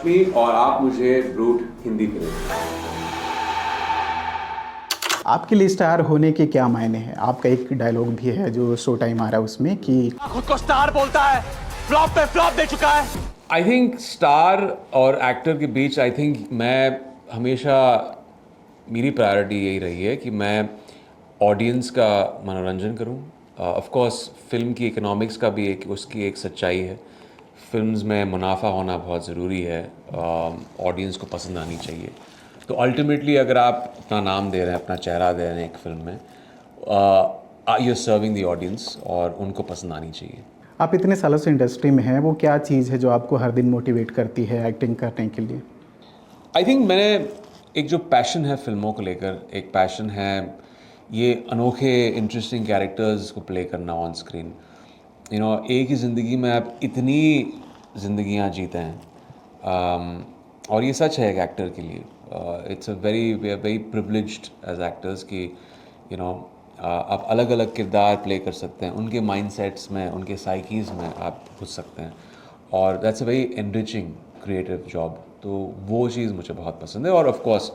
काश्मी और आप मुझे ब्रूट हिंदी फिल्म। आपके लिए स्टार होने के क्या मायने हैं? आपका एक डायलॉग भी है जो शो टाइम आ रहा है उसमें कि खुद को स्टार बोलता है, फ्लॉप पे फ्लॉप दे चुका है। आई थिंक स्टार और एक्टर के बीच मैं हमेशा मेरी प्रायोरिटी यही रही है कि मैं ऑडियंस का मनोरंजन करूं। ऑफ कोर्स फिल्म की इकोनॉमिक्स का भी एक उसकी एक सच्चाई है। फिल्म्स में मुनाफा होना बहुत ज़रूरी है, ऑडियंस को पसंद आनी चाहिए। तो अल्टीमेटली अगर आप अपना नाम दे रहे हैं, अपना चेहरा दे रहे हैं एक फ़िल्म में, you are serving the audience और उनको पसंद आनी चाहिए। आप इतने सालों से इंडस्ट्री में हैं, वो क्या चीज़ है जो आपको हर दिन मोटिवेट करती है एक्टिंग करने के लिए? आई थिंक मैंने एक जो पैशन है फ़िल्मों को लेकर, एक पैशन है ये अनोखे इंटरेस्टिंग कैरेक्टर्स को प्ले करना ऑन स्क्रीन। एक ही ज़िंदगी में आप इतनी ज़िंदगियाँ जीते हैं, और ये सच है एक एक्टर के लिए। It's a very we are very privileged as actors कि आप अलग अलग किरदार प्ले कर सकते हैं, उनके माइंडसेट्स में, उनके साइकीज़ में आप घुस सकते हैं, और that's a very enriching creative job. तो वो चीज़ मुझे बहुत पसंद है। और ऑफ कोर्स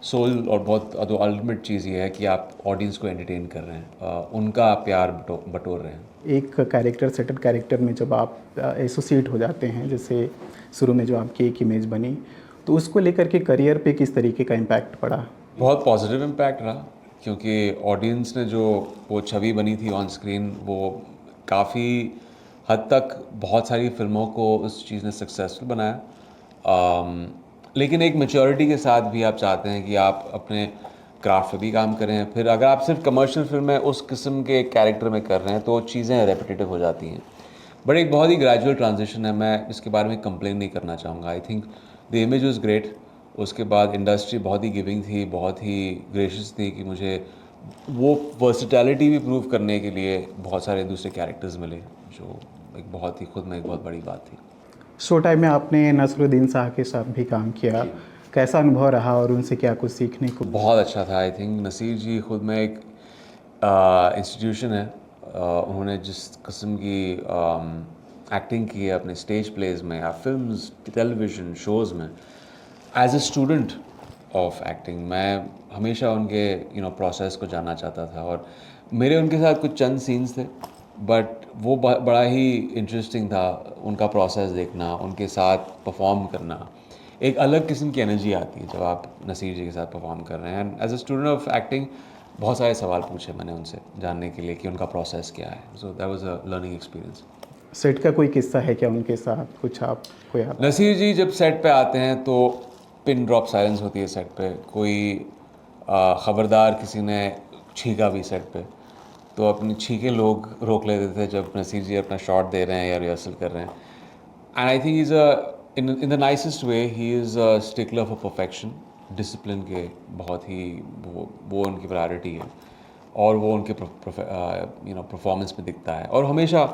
सोल और बहुत तो अल्टीमेट चीज़ ये है कि आप ऑडियंस को एंटरटेन कर रहे हैं, उनका प्यार बटोर रहे हैं। एक कैरेक्टर सेटल कैरेक्टर में जब आप एसोसिएट हो जाते हैं, जैसे शुरू में जो आपकी एक इमेज बनी, तो उसको लेकर के करियर पे किस तरीके का इम्पैक्ट पड़ा? बहुत पॉजिटिव इम्पैक्ट रहा, क्योंकि ऑडियंस ने जो वो छवि बनी थी ऑन स्क्रीन, वो काफ़ी हद तक बहुत सारी फिल्मों को उस चीज़ ने सक्सेसफुल बनाया। लेकिन एक मैच्योरिटी के साथ भी आप चाहते हैं कि आप अपने क्राफ्ट पे भी काम करें। फिर अगर आप सिर्फ कमर्शियल फिल्म में उस किस्म के कैरेक्टर में कर रहे हैं तो चीज़ें रेपिटेटिव हो जाती हैं। बट एक बहुत ही ग्रेजुअल ट्रांजिशन है, मैं इसके बारे में कंप्लेन नहीं करना चाहूँगा। I think the image was great. उसके बाद इंडस्ट्री बहुत ही गिविंग थी, बहुत ही ग्रेशियस थी कि मुझे वो वर्सिटैलिटी भी प्रूव करने के लिए बहुत सारे दूसरे कैरेक्टर्स मिले, जो एक बहुत ही खुद में एक बहुत बड़ी बात थी। शो टाइम में आपने नसरुद्दीन शाह के साथ भी काम किया, कैसा अनुभव रहा और उनसे क्या कुछ सीखने को? बहुत अच्छा था। आई थिंक नसीर जी खुद में एक इंस्टीट्यूशन है। उन्होंने जिस किस्म की एक्टिंग की है अपने स्टेज प्लेज में या फिल्म्स, टेलीविज़न शोज़ में, as a student of acting मैं हमेशा उनके प्रोसेस को जानना चाहता था। और मेरे उनके साथ कुछ चंद सीन्स थे, बट वो बड़ा ही इंटरेस्टिंग था उनका प्रोसेस देखना, उनके साथ परफॉर्म करना। एक अलग किस्म की एनर्जी आती है जब आप नसीर जी के साथ परफॉर्म कर रहे हैं। And as a student of acting बहुत सारे सवाल पूछे मैंने उनसे जानने के लिए कि उनका प्रोसेस क्या है। So that was a learning experience. Set का कोई किस्सा है क्या उनके साथ, कुछ आपको याद? नसीर जी जब सेट पे आते हैं तो पिन ड्रॉप साइलेंस होती है सेट पे। कोई ख़बरदार किसी ने छींका भी सेट पे तो अपनी छींके लोग रोक लेते थे जब नसीर जी अपना शॉट दे रहे हैं या रिहर्सल कर रहे हैं। And I think is in the nicest way he is a stickler for perfection. Discipline के बहुत ही वो उनकी प्रायोरिटी है, और वो उनके परफॉर्मेंस में दिखता है, और हमेशा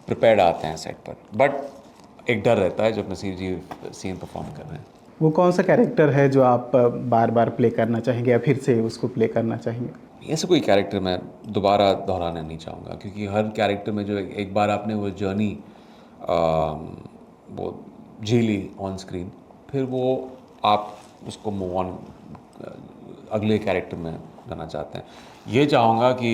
प्रिपेयर्ड आते हैं सेट पर। बट एक डर रहता है जब नसीर जी सीन परफॉर्म कर रहे हैं। वो कौन सा कैरेक्टर है जो आप बार बार प्ले करना चाहेंगे या फिर से उसको प्ले करना चाहेंगे? ऐसा कोई कैरेक्टर मैं दोबारा दोहराना नहीं चाहूँगा, क्योंकि हर कैरेक्टर में जो एक बार आपने वो जर्नी वो झेली ऑन स्क्रीन, फिर वो आप उसको मूव ऑन अगले कैरेक्टर में करना चाहते हैं। ये चाहूँगा कि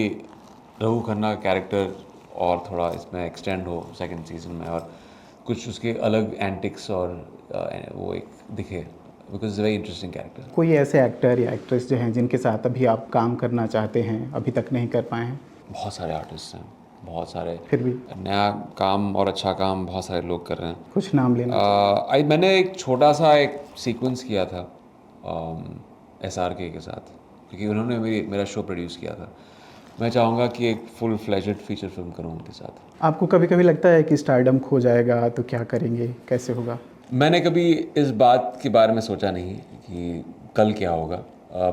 रघु खन्ना का कैरेक्टर और थोड़ा इसमें एक्सटेंड हो सेकंड सीज़न में, और कुछ उसके अलग एंटिक्स और वो एक दिखे, because is very interesting character. कोई ऐसे एक्टर या एक्ट्रेस जो हैं जिनके साथ अभी आप काम करना चाहते हैं, अभी तक नहीं कर पाए हैं? बहुत सारे आर्टिस्ट हैं, बहुत सारे। फिर भी नया काम और अच्छा काम बहुत सारे लोग कर रहे हैं। कुछ नाम लेना। मैंने एक छोटा सा एक सीक्वेंस किया था SRK के साथ, क्योंकि उन्होंने मेरा शो प्रोड्यूस किया था। मैं चाहूँगा कि एक फुल फ्लेजेड फीचर फिल्म करूँ उनके साथ। आपको कभी कभी लगता है कि स्टारडम खो जाएगा तो क्या करेंगे, कैसे होगा? मैंने कभी इस बात के बारे में सोचा नहीं कि कल क्या होगा,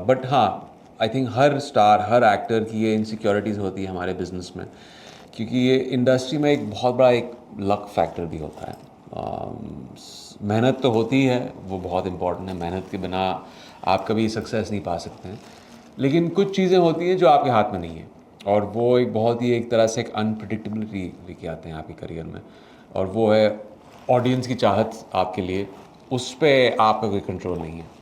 बट हाँ, I think her star, her actor की ये इनसिक्योरिटीज़ होती है हमारे बिजनेस में, क्योंकि ये इंडस्ट्री में एक बहुत बड़ा एक लक फैक्टर भी होता है। मेहनत तो होती है, वो बहुत इम्पॉर्टेंट है, मेहनत के बिना आप कभी सक्सेस नहीं पा सकते हैं। लेकिन कुछ चीज़ें होती हैं जो आपके हाथ में नहीं है, और वो एक बहुत ही एक तरह से एक अनप्रिडिक्टेबिलिटी लेके आते हैं आपके करियर में, और वो है ऑडियंस की चाहत आपके लिए, उस पर आपका कोई कंट्रोल नहीं है।